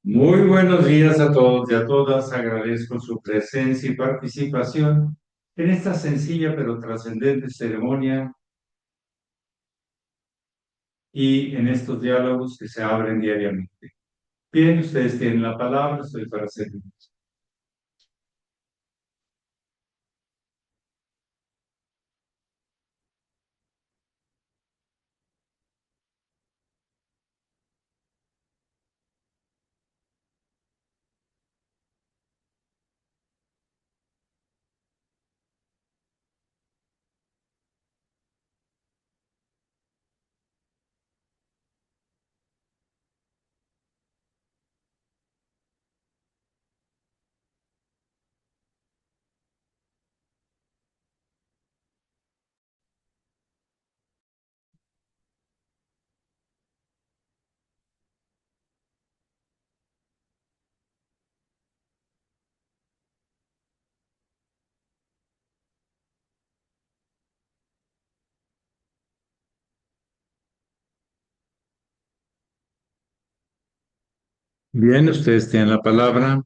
Muy buenos días a todos y a todas. Agradezco su presencia y participación en esta sencilla pero trascendente ceremonia y en estos diálogos que se abren diariamente. Bien, ustedes tienen la palabra, estoy para servir. Bien, ustedes tienen la palabra.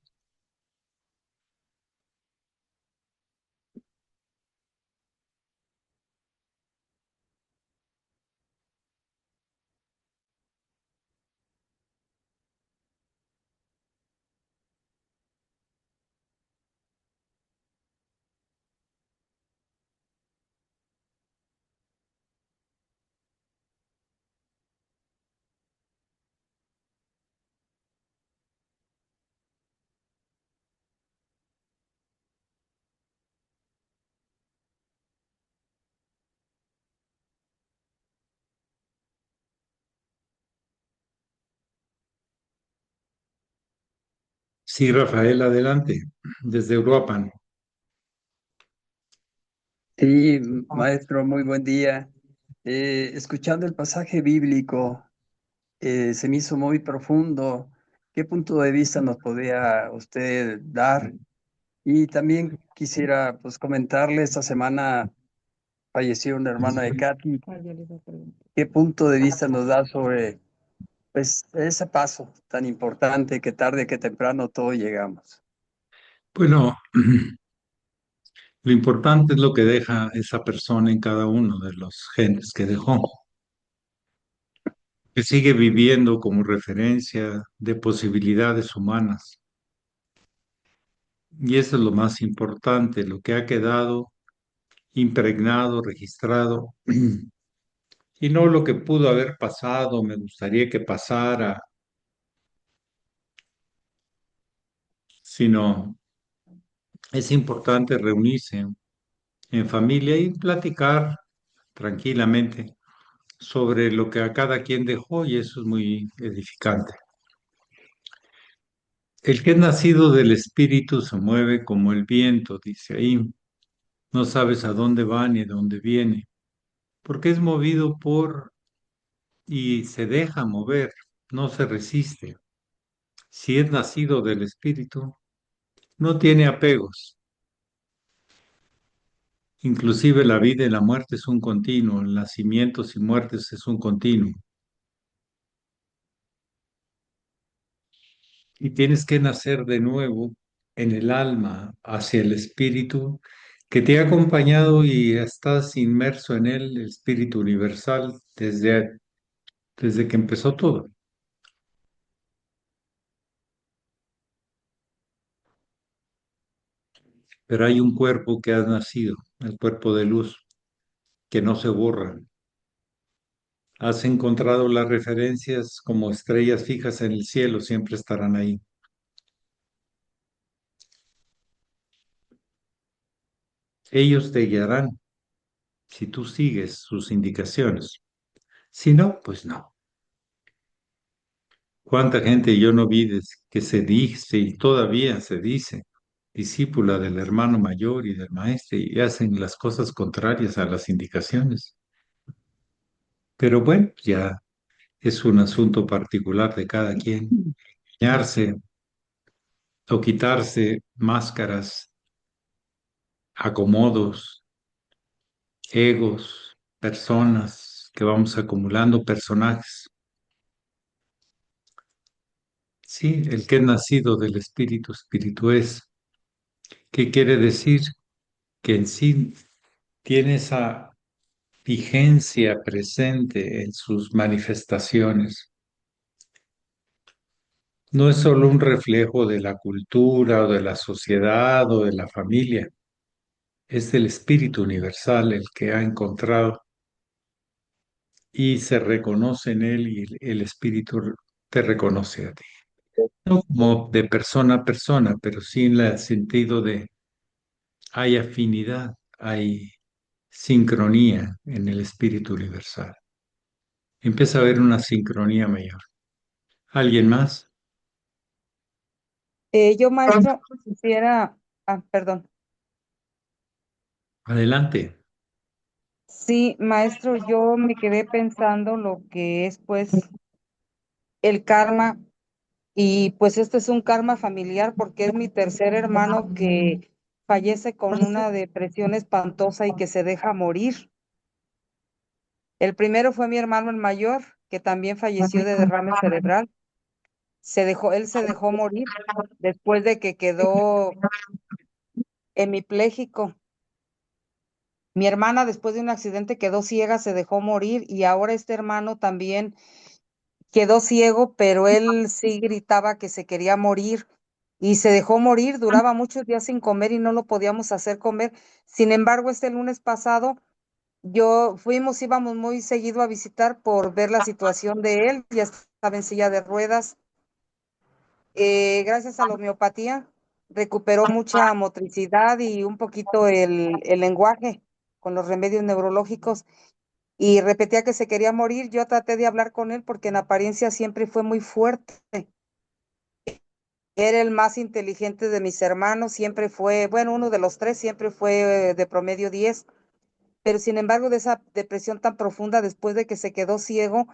Sí, Rafael, adelante, desde Uruapan. Sí, maestro, muy buen día. Escuchando el pasaje bíblico, se me hizo muy profundo. ¿Qué punto de vista nos podría usted dar? Y también quisiera pues comentarle, esta semana falleció una hermana de Katy. ¿Qué punto de vista nos da sobre pues ese paso tan importante que tarde que temprano todos llegamos? Bueno, lo importante es lo que deja esa persona en cada uno de los genes que dejó, que sigue viviendo como referencia de posibilidades humanas. Y eso es lo más importante, lo que ha quedado impregnado, registrado, y no lo que pudo haber pasado, me gustaría que pasara, sino es importante reunirse en familia y platicar tranquilamente sobre lo que a cada quien dejó, y eso es muy edificante. El que es nacido del espíritu se mueve como el viento, dice ahí, no sabes a dónde va ni de dónde viene, porque es movido por y se deja mover, no se resiste. Si es nacido del Espíritu, no tiene apegos. Inclusive la vida y la muerte es un continuo, nacimientos y muertes es un continuo. Y tienes que nacer de nuevo en el alma, hacia el Espíritu que te ha acompañado y estás inmerso en él, el Espíritu universal, desde que empezó todo. Pero hay un cuerpo que ha nacido, el cuerpo de luz, que no se borra. Has encontrado las referencias como estrellas fijas en el cielo, siempre estarán ahí. Ellos te guiarán si tú sigues sus indicaciones. Si no, pues no. ¿Cuánta gente yo no vi que se dice y todavía se dice discípula del hermano mayor y del maestro y hacen las cosas contrarias a las indicaciones? Pero bueno, ya es un asunto particular de cada quien. Engañarse o quitarse máscaras, acomodos, egos, personas que vamos acumulando, personajes. Sí, el que es nacido del Espíritu, Espíritu es. ¿Qué quiere decir? Que en sí tiene esa vigencia presente en sus manifestaciones. No es solo un reflejo de la cultura o de la sociedad o de la familia, es del Espíritu universal el que ha encontrado y se reconoce en él y el Espíritu te reconoce a ti. No como de persona a persona, pero sí en el sentido de hay afinidad, hay sincronía en el Espíritu universal. Empieza a haber una sincronía mayor. ¿Alguien más? Yo, maestro, quisiera, perdón. Adelante. Sí, maestro, yo me quedé pensando lo que es pues el karma y pues este es un karma familiar porque es mi tercer hermano que fallece con una depresión espantosa y que se deja morir. El primero fue mi hermano el mayor, que también falleció de derrame cerebral. Él se dejó morir después de que quedó hemipléjico. Mi hermana, después de un accidente, quedó ciega, se dejó morir y ahora este hermano también quedó ciego, pero él sí gritaba que se quería morir y se dejó morir. Duraba muchos días sin comer y no lo podíamos hacer comer. Sin embargo, este lunes pasado íbamos muy seguido a visitar por ver la situación de él. Ya estaba en silla de ruedas. Gracias a la homeopatía, recuperó mucha motricidad y un poquito el lenguaje con los remedios neurológicos y repetía que se quería morir. Yo traté de hablar con él porque en apariencia siempre fue muy fuerte. Era el más inteligente de mis hermanos, siempre fue, bueno, uno de los tres siempre fue de promedio 10, pero sin embargo de esa depresión tan profunda después de que se quedó ciego,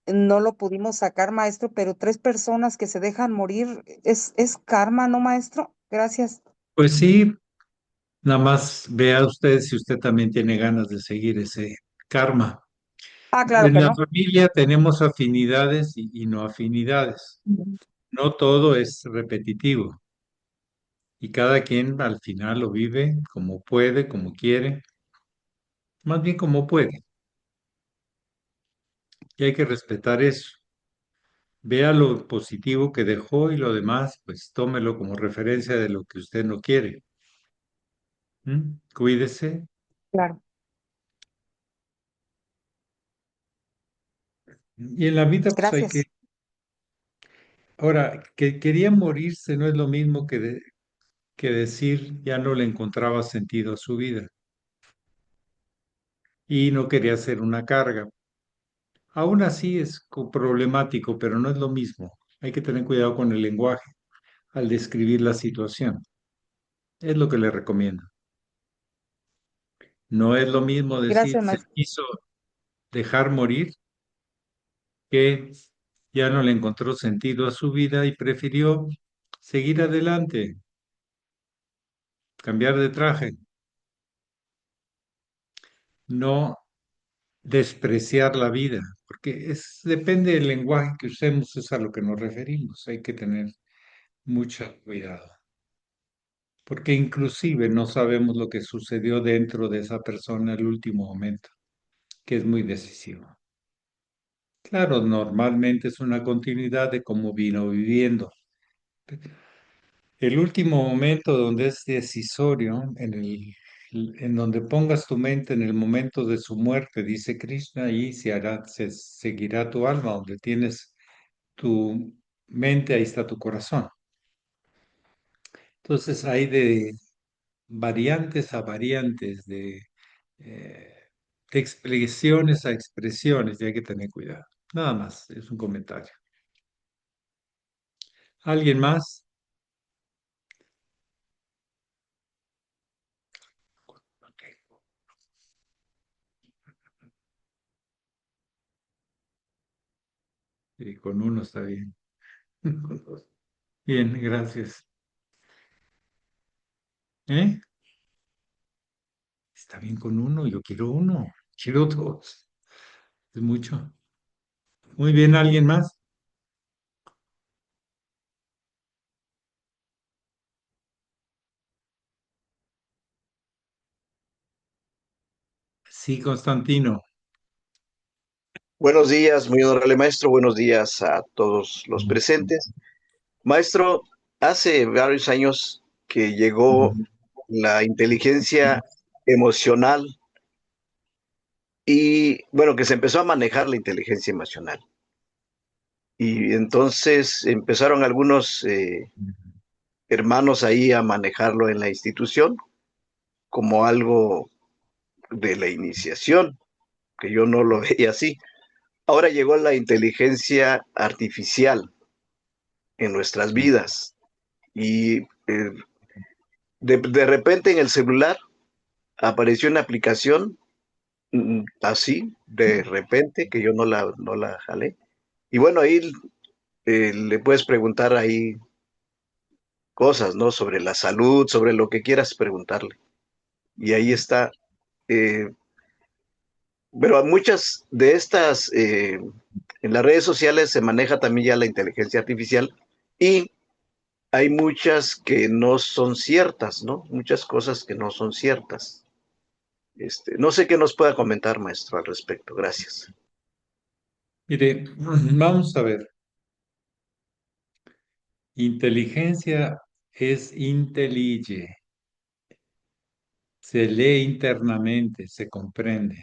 no lo pudimos sacar, maestro, pero tres personas que se dejan morir es karma, ¿no, maestro? Gracias. Pues sí, nada más vea usted si usted también tiene ganas de seguir ese karma. Claro En que la no. familia tenemos afinidades y no afinidades. No todo es repetitivo y cada quien al final lo vive como puede, como quiere, más bien como puede. Y hay que respetar eso. Vea lo positivo que dejó y lo demás, pues tómelo como referencia de lo que usted no quiere. ¿Mm? Cuídese. Claro, Y en la vida, pues hay que... gracias. Ahora, que quería morirse no es lo mismo que decir ya no le encontraba sentido a su vida y no quería ser una carga. Aún así es problemático, pero no es lo mismo. Hay que tener cuidado con el lenguaje al describir la situación. Es lo que le recomiendo. No es lo mismo decir Gracias, se maestro. quiso dejar morir que ya no le encontró sentido a su vida y prefirió seguir adelante, cambiar de traje, no despreciar la vida, porque depende del lenguaje que usemos, es a lo que nos referimos. Hay que tener mucho cuidado, porque inclusive no sabemos lo que sucedió dentro de esa persona en el último momento, que es muy decisivo. Claro, normalmente es una continuidad de cómo vino viviendo. El último momento donde es decisorio, en donde pongas tu mente en el momento de su muerte, dice Krishna, ahí se seguirá tu alma, donde tienes tu mente, ahí está tu corazón. Entonces hay de variantes a variantes, eh, de expresiones a expresiones, y hay que tener cuidado. Nada más, es un comentario. ¿Alguien más? Ok, y con uno está bien. Bien, gracias. ¿Eh? Está bien con uno, yo quiero uno, quiero dos. Es mucho. Muy bien, ¿alguien más? Sí, Constantino. Buenos días, muy honorable maestro. Buenos días a todos los presentes. Maestro, hace varios años que llegó la inteligencia emocional y, bueno, que se empezó a manejar la inteligencia emocional. Y entonces empezaron algunos hermanos ahí a manejarlo en la institución como algo de la iniciación, que yo no lo veía así. Ahora llegó la inteligencia artificial en nuestras vidas. Y de repente en el celular apareció una aplicación así, de repente, que yo no la jalé. Y bueno, ahí le puedes preguntar ahí cosas, ¿no? Sobre la salud, sobre lo que quieras preguntarle. Y ahí está. eh, pero a muchas de estas, en las redes sociales se maneja también ya la inteligencia artificial y hay muchas que no son ciertas, ¿no? Muchas cosas que no son ciertas. No sé qué nos pueda comentar, maestro, al respecto. Gracias. Mire, vamos a ver. Inteligencia es intelige, se lee internamente, se comprende.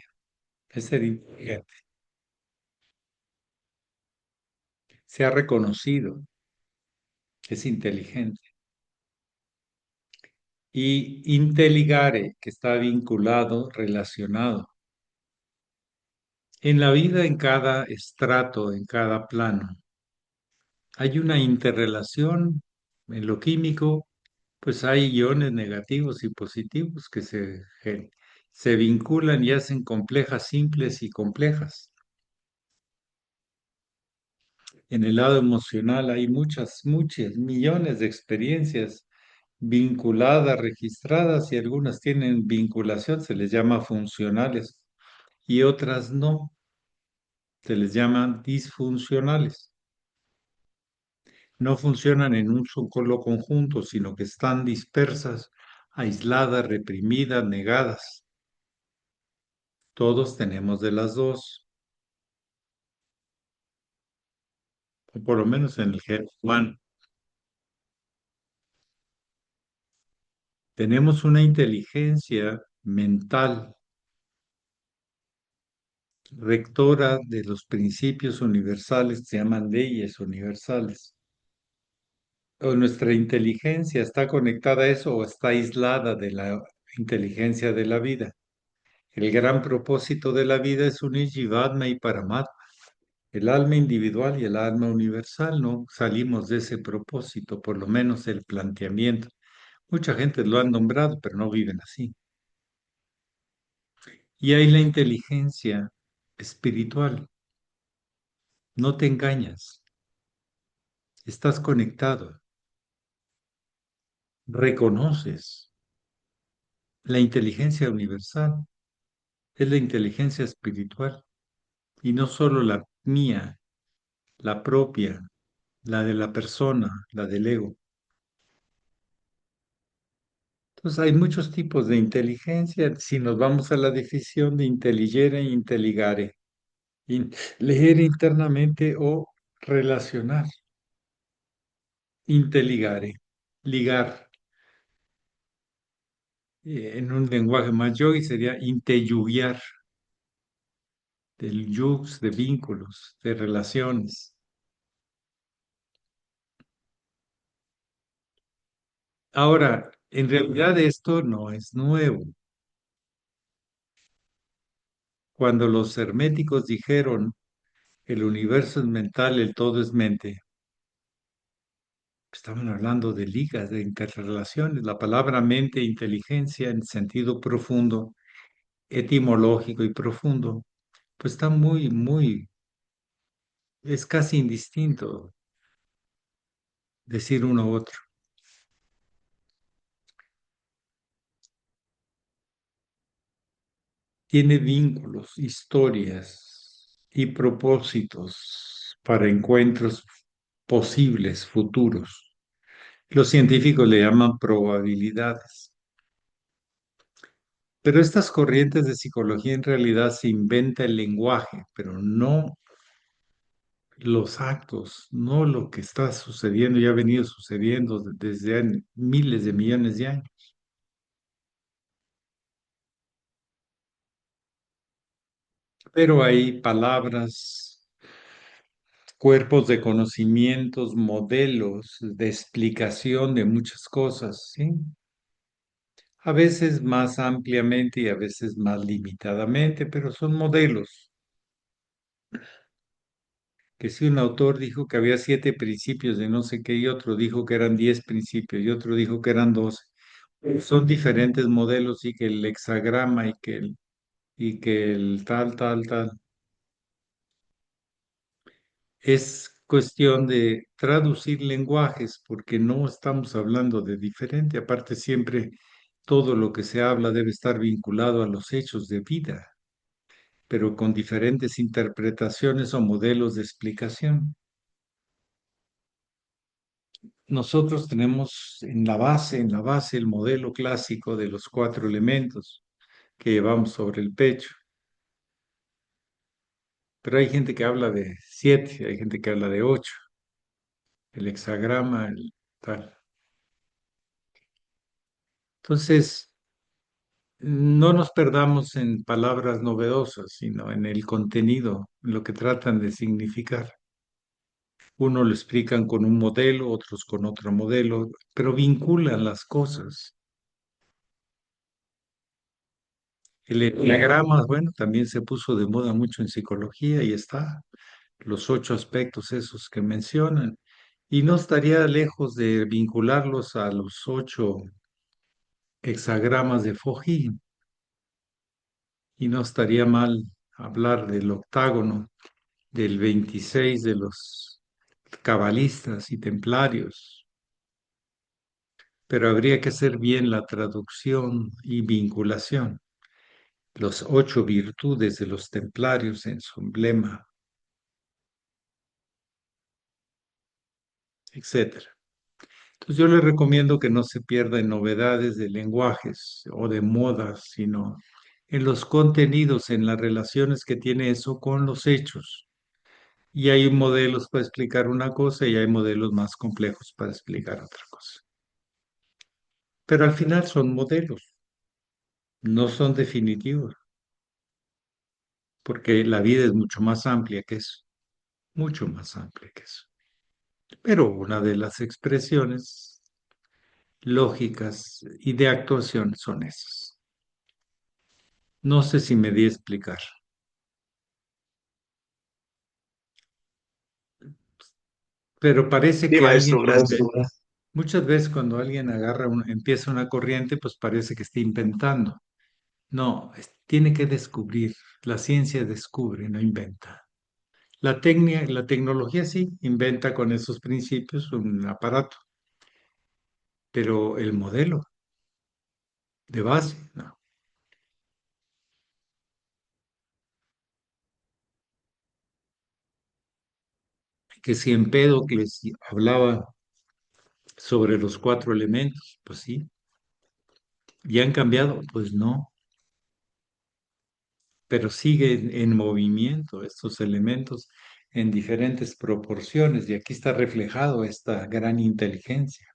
Es ser inteligente. Se ha reconocido que es inteligente. Y inteligare, que está vinculado, relacionado. En la vida, en cada estrato, en cada plano, hay una interrelación en lo químico, pues hay iones negativos y positivos que se vinculan y hacen complejas, simples y complejas. En el lado emocional hay muchas, millones de experiencias vinculadas, registradas, y algunas tienen vinculación, se les llama funcionales, y otras no, se les llaman disfuncionales. No funcionan en un solo conjunto, sino que están dispersas, aisladas, reprimidas, negadas. Todos tenemos de las dos, o por lo menos en el género humano. Tenemos una inteligencia mental rectora de los principios universales que se llaman leyes universales. O nuestra inteligencia está conectada a eso o está aislada de la inteligencia de la vida. El gran propósito de la vida es unir Jivatma y Paramatma, el alma individual y el alma universal. No salimos de ese propósito, por lo menos el planteamiento. Mucha gente lo ha nombrado, pero no viven así. Y hay la inteligencia espiritual. No te engañas, estás conectado, reconoces la inteligencia universal, es la inteligencia espiritual y no solo la mía, la propia, la de la persona, la del ego. Entonces hay muchos tipos de inteligencia. Si nos vamos a la definición de intelligere e intelligare, leer internamente o relacionar, intelligare, ligar. En un lenguaje más yogi sería inteyugiar, del yux, de vínculos, de relaciones. Ahora, en realidad esto no es nuevo. Cuando los herméticos dijeron el universo es mental, el todo es mente, estaban hablando de ligas, de interrelaciones. La palabra mente e inteligencia en sentido profundo, etimológico y profundo, pues está es casi indistinto decir uno u otro. Tiene vínculos, historias y propósitos para encuentros posibles, futuros. Los científicos le llaman probabilidades. Pero estas corrientes de psicología en realidad se inventa el lenguaje, pero no los actos, no lo que está sucediendo y ha venido sucediendo desde miles de millones de años. Pero hay palabras, cuerpos de conocimientos, modelos de explicación de muchas cosas, ¿sí? A veces más ampliamente y a veces más limitadamente, pero son modelos. Que si un autor dijo que había 7 principios de no sé qué y otro dijo que eran 10 principios y otro dijo que eran 12. Son diferentes modelos y que el hexagrama y que el tal, tal, tal. Es cuestión de traducir lenguajes porque no estamos hablando de diferente. Aparte, siempre todo lo que se habla debe estar vinculado a los hechos de vida, pero con diferentes interpretaciones o modelos de explicación. Nosotros tenemos en la base, el modelo clásico de los 4 elementos que llevamos sobre el pecho. Pero hay gente que habla de 7, hay gente que habla de 8, el hexagrama, el tal. Entonces, no nos perdamos en palabras novedosas, sino en el contenido, en lo que tratan de significar. Uno lo explican con un modelo, otros con otro modelo, pero vinculan las cosas. El enneagrama, bueno, también se puso de moda mucho en psicología y está los 8 aspectos esos que mencionan. Y no estaría lejos de vincularlos a los 8 hexagramas de Fojí. Y no estaría mal hablar del octágono, del 26 de los cabalistas y templarios. Pero habría que hacer bien la traducción y vinculación. Los 8 virtudes de los templarios en su emblema, etcétera. Entonces yo les recomiendo que no se pierda en novedades de lenguajes o de modas, sino en los contenidos, en las relaciones que tiene eso con los hechos. Y hay modelos para explicar una cosa y hay modelos más complejos para explicar otra cosa. Pero al final son modelos, no son definitivos, porque la vida es mucho más amplia que eso, mucho más amplia que eso. Pero una de las expresiones lógicas y de actuación son esas. No sé si me di a explicar, pero parece Sí, que alguien, maestro, gracias. muchas veces cuando alguien empieza una corriente, pues parece que está inventando. No, tiene que descubrir. La ciencia descubre, no inventa. La tecnología sí inventa con esos principios un aparato, pero el modelo de base, no. Que si Empédocles hablaba sobre los 4 elementos, pues sí. ¿Y han cambiado? Pues no, pero siguen en movimiento estos elementos en diferentes proporciones y aquí está reflejado esta gran inteligencia.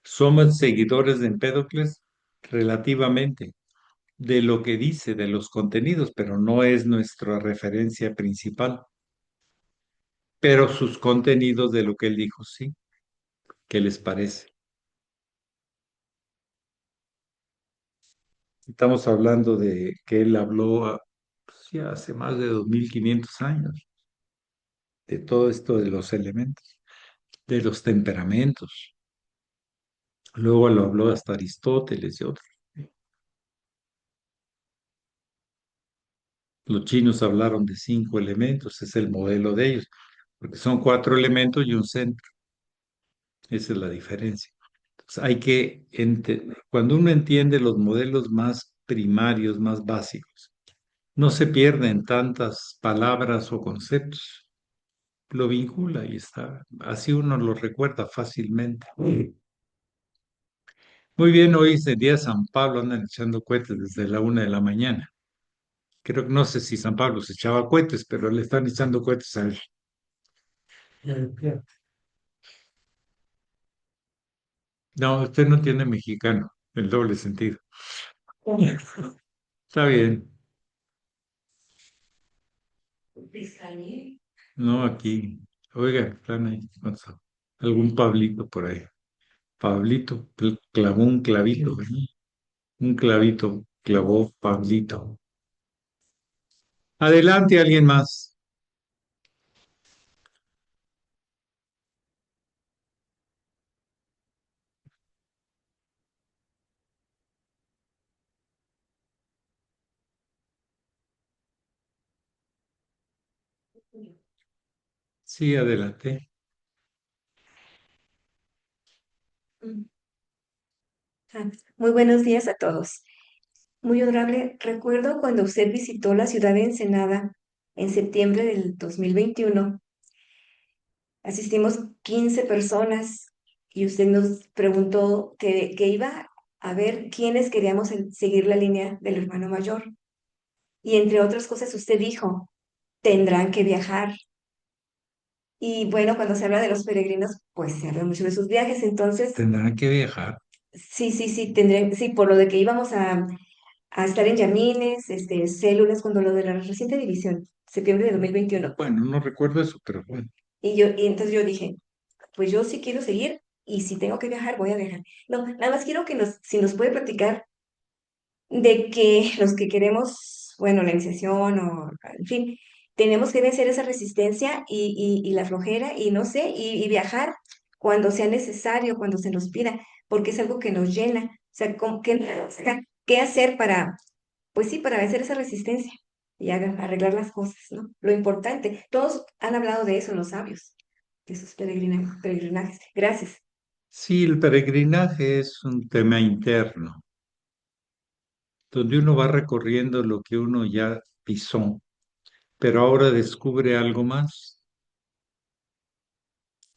Somos seguidores de Empédocles relativamente de lo que dice, de los contenidos, pero no es nuestra referencia principal. Pero sus contenidos de lo que él dijo, sí. ¿Qué les parece? Estamos hablando de que él habló pues, ya hace más de 2500 años de todo esto de los elementos, de los temperamentos. Luego lo habló hasta Aristóteles y otros. Los chinos hablaron de 5 elementos, es el modelo de ellos, porque son 4 elementos y un centro. Esa es la diferencia. Entonces, cuando uno entiende los modelos más primarios, más básicos, no se pierden tantas palabras o conceptos. Lo vincula y está. Así uno lo recuerda fácilmente. Muy bien, hoy es el día de San Pablo, andan echando cohetes desde la 1 de la mañana. Creo que no sé si San Pablo se echaba cohetes, pero le están echando cohetes a él. No, usted no tiene mexicano, el doble sentido. Está bien. No, aquí. Oiga, están ahí. Algún Pablito por ahí. Pablito clavó un clavito, ¿verdad? Un clavito clavó Pablito. Adelante, alguien más. Sí, adelante. Mm. Muy buenos días a todos. Muy honorable, recuerdo cuando usted visitó la ciudad de Ensenada en septiembre del 2021. Asistimos 15 personas y usted nos preguntó que iba a ver quiénes queríamos seguir la línea del hermano mayor. Y entre otras cosas, usted dijo, tendrán que viajar. Y bueno, cuando se habla de los peregrinos, pues se habla mucho de sus viajes. Entonces, Tendrán que viajar. sí, sí, por lo de que íbamos a estar en Yamines, células, cuando lo de la reciente división, septiembre de 2021. Bueno, no recuerdo eso, pero bueno. Y entonces yo dije, pues yo sí quiero seguir y si tengo que viajar, voy a viajar. No, nada más quiero que si nos puede platicar de que los que queremos, bueno, la iniciación o, en fin, tenemos que vencer esa resistencia y la flojera y no sé, y viajar cuando sea necesario, cuando se nos pida, porque es algo que nos llena. O sea, o sea, ¿qué hacer para, pues sí, para vencer esa resistencia y arreglar las cosas, ¿no? Lo importante, todos han hablado de eso, los sabios, de sus peregrinajes. Gracias. Sí, el peregrinaje es un tema interno, donde uno va recorriendo lo que uno ya pisó, pero ahora descubre algo más.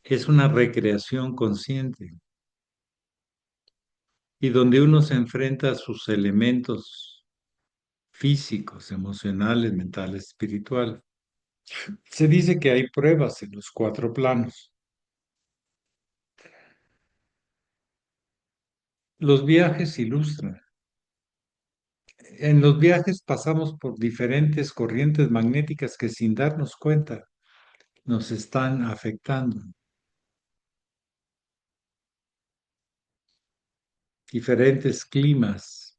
Es una recreación consciente y donde uno se enfrenta a sus elementos físicos, emocionales, mentales, espirituales. Se dice que hay pruebas en los 4 planos. Los viajes ilustran. En los viajes pasamos por diferentes corrientes magnéticas que sin darnos cuenta nos están afectando. Diferentes climas,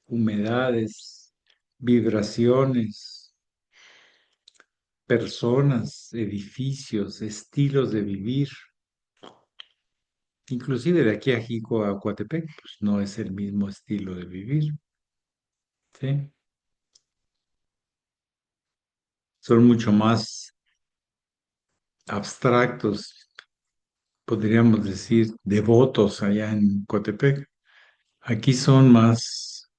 humedades, vibraciones, personas, edificios, estilos de vivir. Inclusive de aquí a Jico a Coatepec, pues no es el mismo estilo de vivir, ¿sí? Son mucho más abstractos, podríamos decir, devotos allá en Coatepec. Aquí son más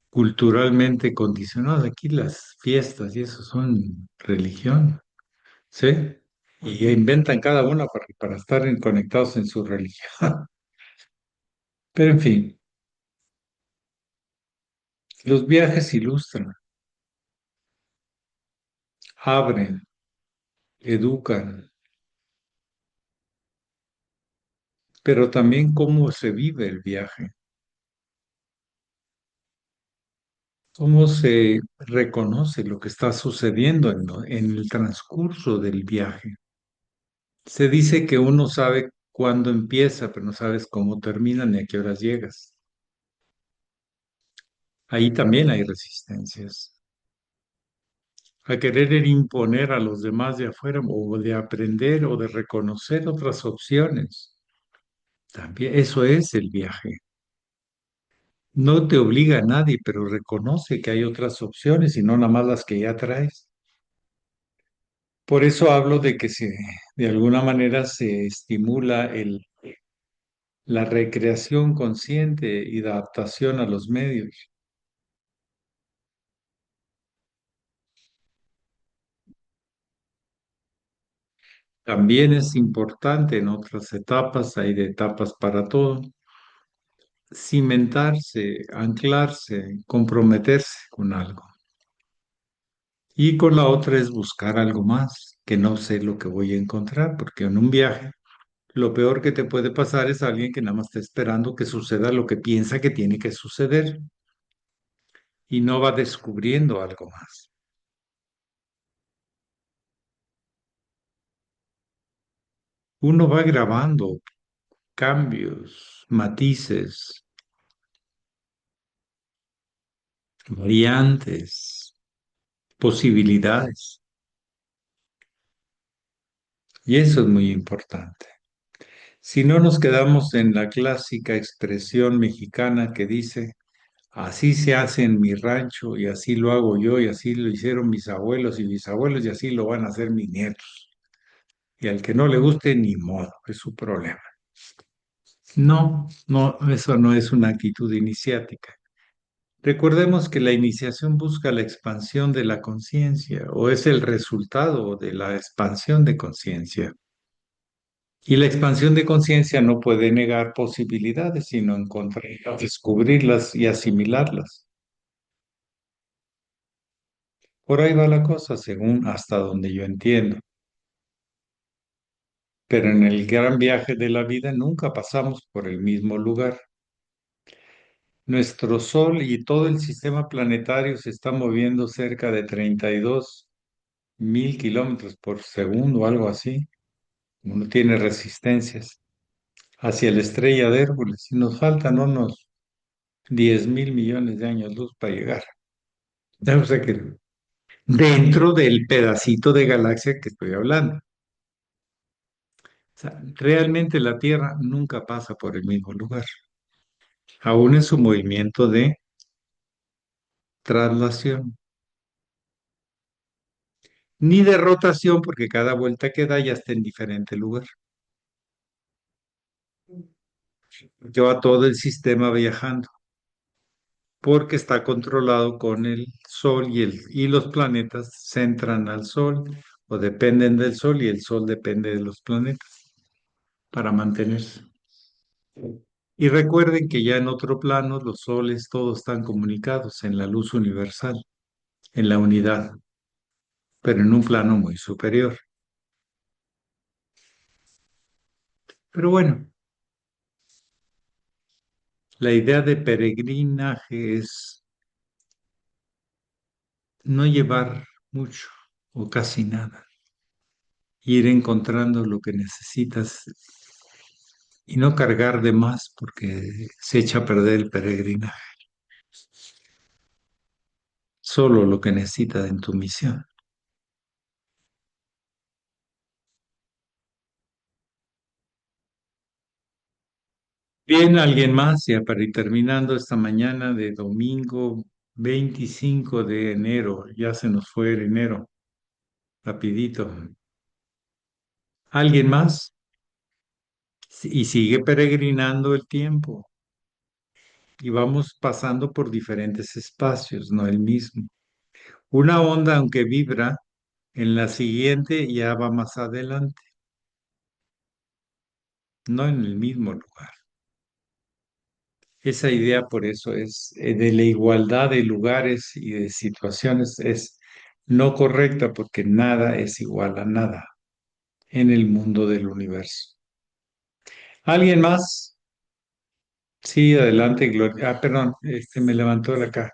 culturalmente condicionados. Aquí las fiestas y eso son religión, ¿sí? Y inventan cada una para estar conectados en su religión. Pero en fin, los viajes ilustran, abren, educan, pero también cómo se vive el viaje, cómo se reconoce lo que está sucediendo en el transcurso del viaje. Se dice que uno sabe cuándo empieza, pero no sabes cómo termina ni a qué horas llegas. Ahí también hay resistencias. A querer imponer a los demás de afuera o de aprender o de reconocer otras opciones. También eso es el viaje. No te obliga a nadie, pero reconoce que hay otras opciones y no nada más las que ya traes. Por eso hablo de que de alguna manera se estimula la recreación consciente y la adaptación a los medios. También es importante en otras etapas, hay de etapas para todo, cimentarse, anclarse, comprometerse con algo. Y con la otra es buscar algo más, que no sé lo que voy a encontrar, porque en un viaje lo peor que te puede pasar es alguien que nada más está esperando que suceda lo que piensa que tiene que suceder y no va descubriendo algo más. Uno va grabando cambios, matices, variantes, posibilidades. Y eso es muy importante. Si no nos quedamos en la clásica expresión mexicana que dice, así se hace en mi rancho y así lo hago yo y así lo hicieron mis abuelos y bisabuelos y así lo van a hacer mis nietos. Y al que no le guste, ni modo, es su problema. No, no, eso no es una actitud iniciática. Recordemos que la iniciación busca la expansión de la conciencia o es el resultado de la expansión de conciencia. Y la expansión de conciencia no puede negar posibilidades, sino encontrar, descubrirlas y asimilarlas. Por ahí va la cosa, según hasta donde yo entiendo. Pero en el gran viaje de la vida nunca pasamos por el mismo lugar. Nuestro Sol y todo el sistema planetario se está moviendo cerca de 32.000 kilómetros por segundo o algo así. Uno tiene resistencias hacia la estrella de Hércules y nos faltan unos 10.000 millones de años luz para llegar. O sea que dentro del pedacito de galaxia que estoy hablando. O sea, realmente la Tierra nunca pasa por el mismo lugar, aún en su movimiento de traslación, ni de rotación, porque cada vuelta que da ya está en diferente lugar. Que va todo el sistema viajando, porque está controlado con el Sol y los planetas centran al Sol o dependen del Sol y el Sol depende de los planetas para mantenerse. Y recuerden que ya en otro plano los soles todos están comunicados en la luz universal, en la unidad, pero en un plano muy superior. Pero bueno, la idea de peregrinaje es no llevar mucho o casi nada, ir encontrando lo que necesitas y no cargar de más porque se echa a perder el peregrinaje. Solo lo que necesitas en tu misión. Bien, alguien más, ya para ir terminando esta mañana de domingo 25 de enero, ya se nos fue el enero, rapidito. ¿Alguien más? Y sigue peregrinando el tiempo y vamos pasando por diferentes espacios, no el mismo. Una onda, aunque vibra, en la siguiente ya va más adelante, no en el mismo lugar. Esa idea, por eso, es de la igualdad de lugares y de situaciones es no correcta porque nada es igual a nada en el mundo del universo. ¿Alguien más? Sí, adelante, Gloria. Ah, perdón, me levantó la cara.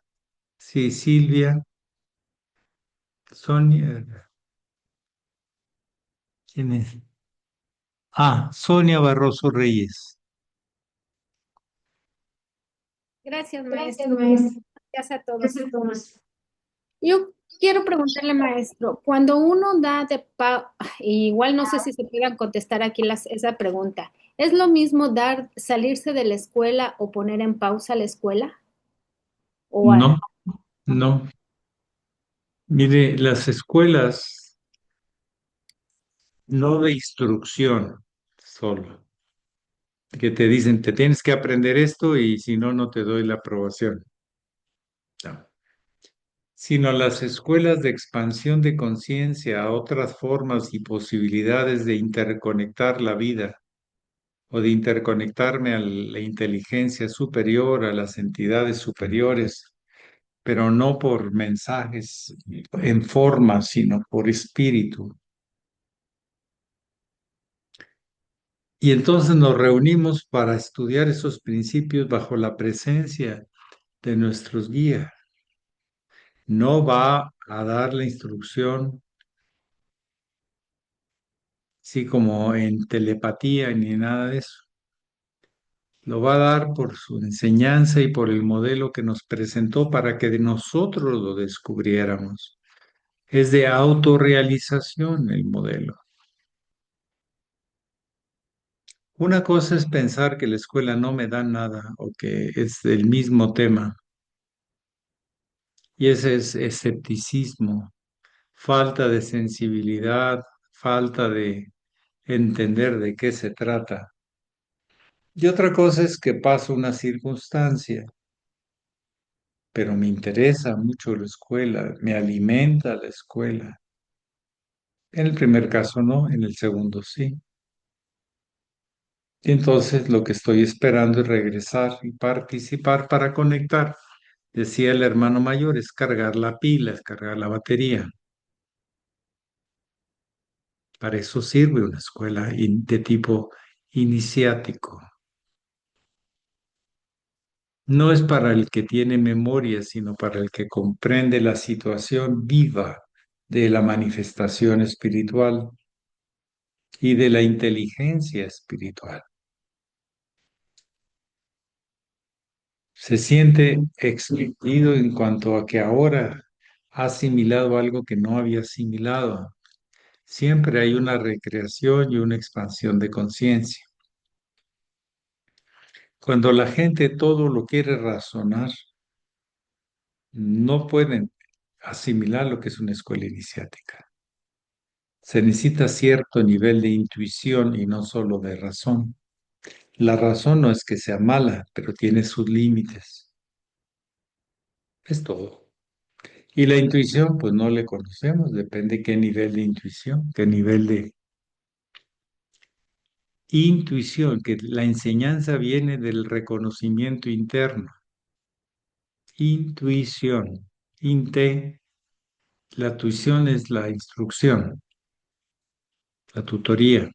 Sí, Silvia, Sonia, ¿quién es? Ah, Sonia Barroso Reyes. Gracias, maestro. Gracias a todos. Yo quiero preguntarle, maestro, cuando uno da de igual no sé si se puedan contestar aquí esa pregunta, ¿es lo mismo salirse de la escuela o poner en pausa la escuela? O No, no. Mire, las escuelas no de instrucción solo, que te dicen, te tienes que aprender esto y si no, no te doy la aprobación. No. sino las escuelas de expansión de conciencia a otras formas y posibilidades de interconectar la vida o de interconectarme a la inteligencia superior, a las entidades superiores, pero no por mensajes en forma, sino por espíritu. Y entonces nos reunimos para estudiar esos principios bajo la presencia de nuestros guías. No va a dar la instrucción, así como en telepatía ni nada de eso. Lo va a dar por su enseñanza y por el modelo que nos presentó para que de nosotros lo descubriéramos. Es de autorrealización el modelo. Una cosa es pensar que la escuela no me da nada o que es del mismo tema, y ese es escepticismo, falta de sensibilidad, falta de entender de qué se trata. Y otra cosa es que pasa una circunstancia, pero me interesa mucho la escuela, me alimenta la escuela. En el primer caso no, en el segundo sí. Y entonces lo que estoy esperando es regresar y participar para conectar. Decía el hermano mayor, es cargar la pila, es cargar la batería. Para eso sirve una escuela de tipo iniciático. No es para el que tiene memoria, sino para el que comprende la situación viva de la manifestación espiritual y de la inteligencia espiritual. Se siente excluido en cuanto a que ahora ha asimilado algo que no había asimilado. Siempre hay una recreación y una expansión de conciencia. Cuando la gente todo lo quiere razonar, no pueden asimilar lo que es una escuela iniciática. Se necesita cierto nivel de intuición y no solo de razón. La razón no es que sea mala, pero tiene sus límites. Es todo. Y la intuición, pues no le conocemos, depende qué nivel de intuición, qué nivel de intuición, que la enseñanza viene del reconocimiento interno. Intuición. La tuición es la instrucción, la tutoría.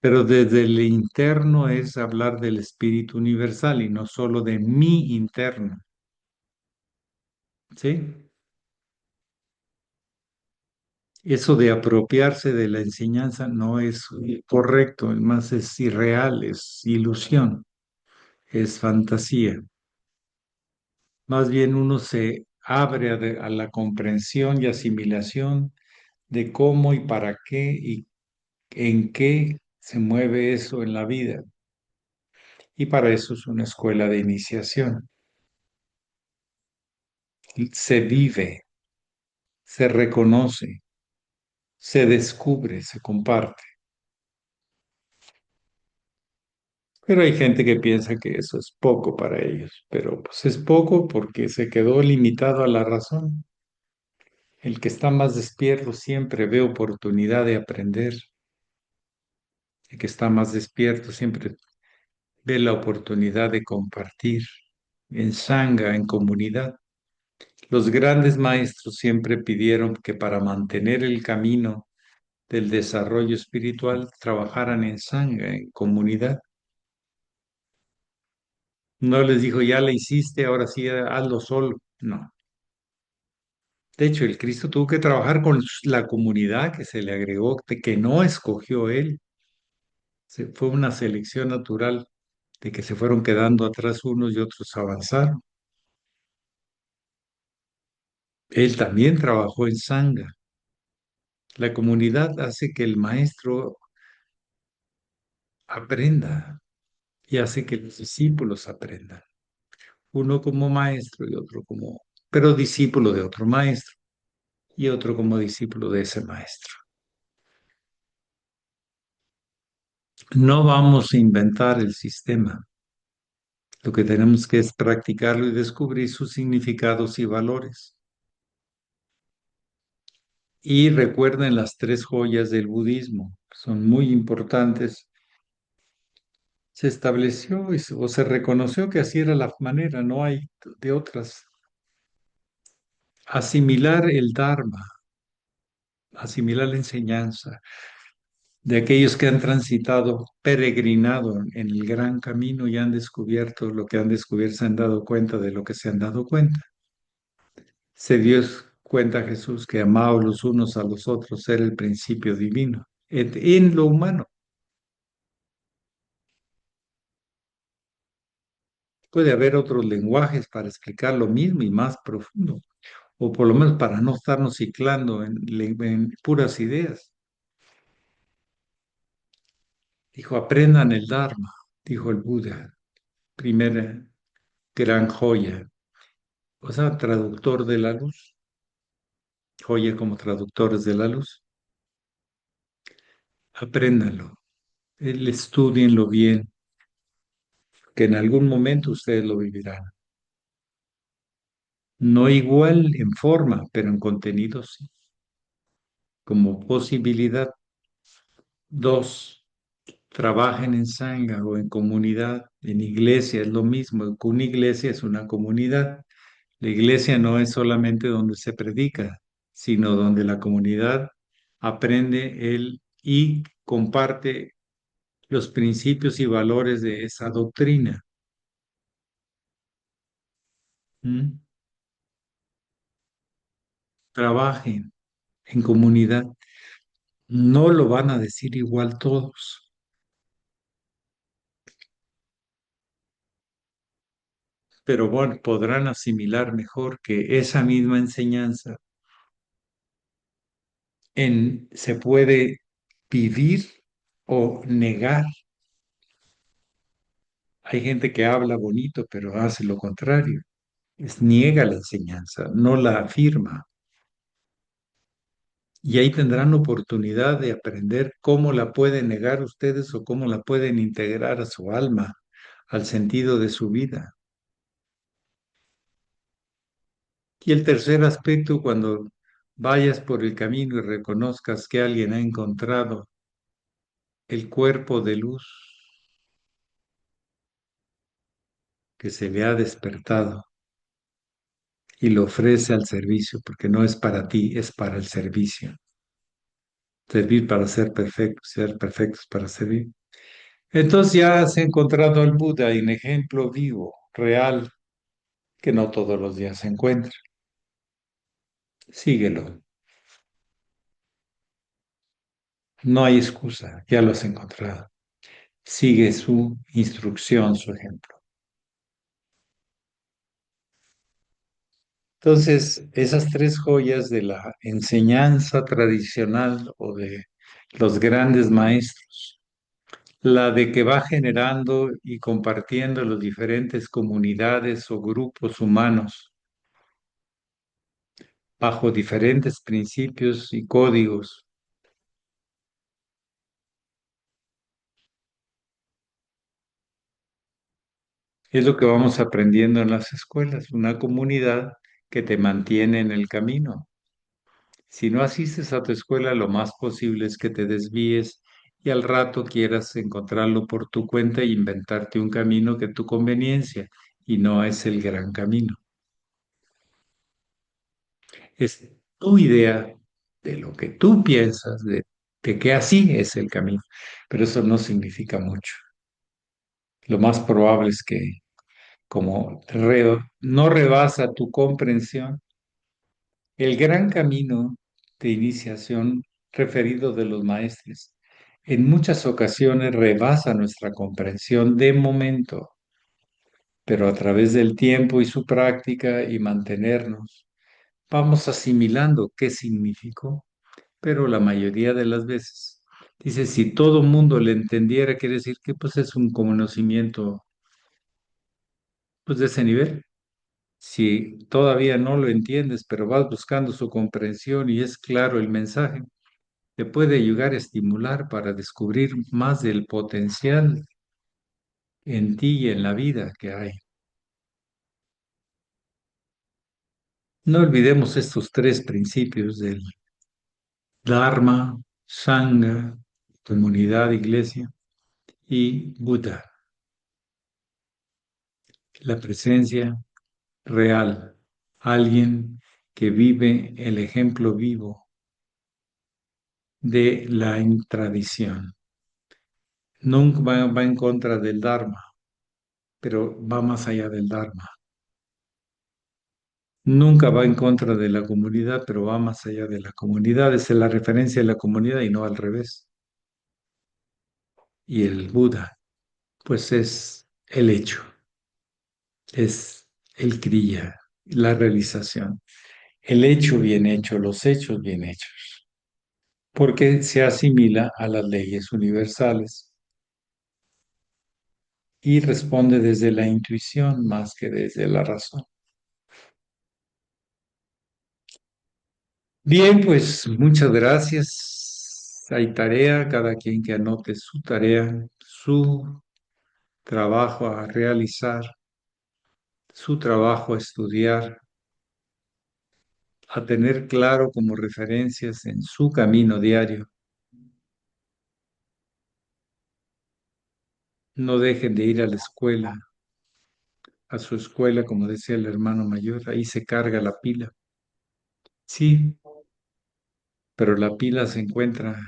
Pero desde el interno es hablar del espíritu universal y no solo de mi interno. ¿Sí? Eso de apropiarse de la enseñanza no es correcto, más es irreal, es ilusión, es fantasía. Más bien uno se abre a la comprensión y asimilación de cómo y para qué y en qué se mueve eso en la vida. Y para eso es una escuela de iniciación. Se vive, se reconoce, se descubre, se comparte. Pero hay gente que piensa que eso es poco para ellos, pero pues es poco porque se quedó limitado a la razón. El que está más despierto siempre ve oportunidad de aprender. El que está más despierto siempre ve la oportunidad de compartir en sanga, en comunidad. Los grandes maestros siempre pidieron que para mantener el camino del desarrollo espiritual trabajaran en sanga, en comunidad. No les dijo, ya la hiciste, ahora sí, hazlo solo. No. De hecho, el Cristo tuvo que trabajar con la comunidad que se le agregó, que no escogió él. Fue una selección natural de que se fueron quedando atrás unos y otros avanzaron. Él también trabajó en sanga. La comunidad hace que el maestro aprenda y hace que los discípulos aprendan. Uno como maestro y otro como, pero discípulo de otro maestro y otro como discípulo de ese maestro. No vamos a inventar el sistema. Lo que tenemos que es practicarlo y descubrir sus significados y valores. Y recuerden las tres joyas del budismo, son muy importantes. Se estableció o se reconoció que así era la manera, no hay de otras. Asimilar el Dharma, asimilar la enseñanza de aquellos que han transitado, peregrinado en el gran camino y han descubierto lo que han descubierto, se han dado cuenta de lo que se han dado cuenta. Se dio cuenta Jesús que amados los unos a los otros era el principio divino en lo humano. Puede haber otros lenguajes para explicar lo mismo y más profundo, o por lo menos para no estarnos ciclando en puras ideas. Dijo, aprendan el Dharma, dijo el Buda, primera gran joya, o sea, traductor de la luz, joya como traductores de la luz. Apréndanlo, estudienlo bien, que en algún momento ustedes lo vivirán. No igual en forma, pero en contenido sí, como posibilidad. Dos, trabajen en sangha o en comunidad, en iglesia es lo mismo, una iglesia es una comunidad. La iglesia no es solamente donde se predica, sino donde la comunidad aprende y comparte los principios y valores de esa doctrina. ¿Mm? Trabajen en comunidad. No lo van a decir igual todos, pero bueno, podrán asimilar mejor que esa misma enseñanza se puede vivir o negar. Hay gente que habla bonito, pero hace lo contrario. Niega la enseñanza, no la afirma. Y ahí tendrán oportunidad de aprender cómo la pueden negar ustedes o cómo la pueden integrar a su alma, al sentido de su vida. Y el tercer aspecto, cuando vayas por el camino y reconozcas que alguien ha encontrado el cuerpo de luz que se le ha despertado y lo ofrece al servicio, porque no es para ti, es para el servicio. Servir para ser perfectos para servir. Entonces ya has encontrado al Buda en ejemplo vivo, real, que no todos los días se encuentra. Síguelo. No hay excusa, ya lo has encontrado. Sigue su instrucción, su ejemplo. Entonces, esas tres joyas de la enseñanza tradicional o de los grandes maestros, la de que va generando y compartiendo las diferentes comunidades o grupos humanos bajo diferentes principios y códigos. Es lo que vamos aprendiendo en las escuelas, una comunidad que te mantiene en el camino. Si no asistes a tu escuela, lo más posible es que te desvíes y al rato quieras encontrarlo por tu cuenta e inventarte un camino que tu conveniencia y no es el gran camino. Es tu idea de lo que tú piensas, de que así es el camino, pero eso no significa mucho. Lo más probable es que como no rebasa tu comprensión, el gran camino de iniciación referido de los maestros en muchas ocasiones rebasa nuestra comprensión de momento, pero a través del tiempo y su práctica y mantenernos, vamos asimilando qué significó, pero la mayoría de las veces, dice, si todo mundo le entendiera, quiere decir que pues es un conocimiento pues de ese nivel. Si todavía no lo entiendes, pero vas buscando su comprensión y es claro el mensaje, te puede ayudar a estimular para descubrir más del potencial en ti y en la vida que hay. No olvidemos estos tres principios del Dharma, Sangha, comunidad, iglesia, y Buda, la presencia real, alguien que vive el ejemplo vivo de la tradición. Nunca va en contra del Dharma, pero va más allá del Dharma. Nunca va en contra de la comunidad, pero va más allá de la comunidad. Esa es la referencia de la comunidad y no al revés. Y el Buda, pues es el hecho, es el kriya, la realización. El hecho bien hecho, los hechos bien hechos, porque se asimila a las leyes universales y responde desde la intuición más que desde la razón. Bien, pues muchas gracias. Hay tarea, cada quien que anote su tarea, su trabajo a realizar, su trabajo a estudiar, a tener claro como referencias en su camino diario. No dejen de ir a la escuela, a su escuela, como decía el hermano mayor, ahí se carga la pila. Sí, pero la pila se encuentra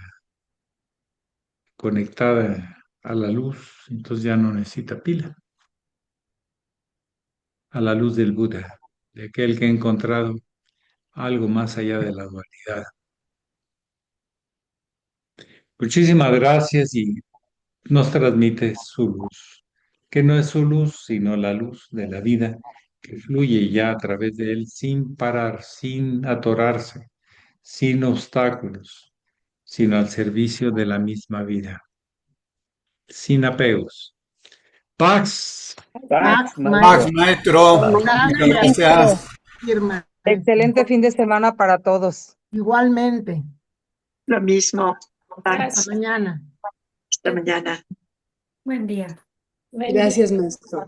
conectada a la luz, entonces ya no necesita pila, a la luz del Buda, de aquel que ha encontrado algo más allá de la dualidad. Muchísimas gracias y nos transmite su luz, que no es su luz, sino la luz de la vida que fluye ya a través de él sin parar, sin atorarse, sin obstáculos, sino al servicio de la misma vida, sin apegos. Pax. Pax, Pax, maestro. maestro. Gracias, Muchas maestro. gracias. Firma. Excelente fin de semana para todos. Igualmente. Lo mismo. Hasta Gracias. mañana. Hasta mañana. Buen día. Gracias, maestro.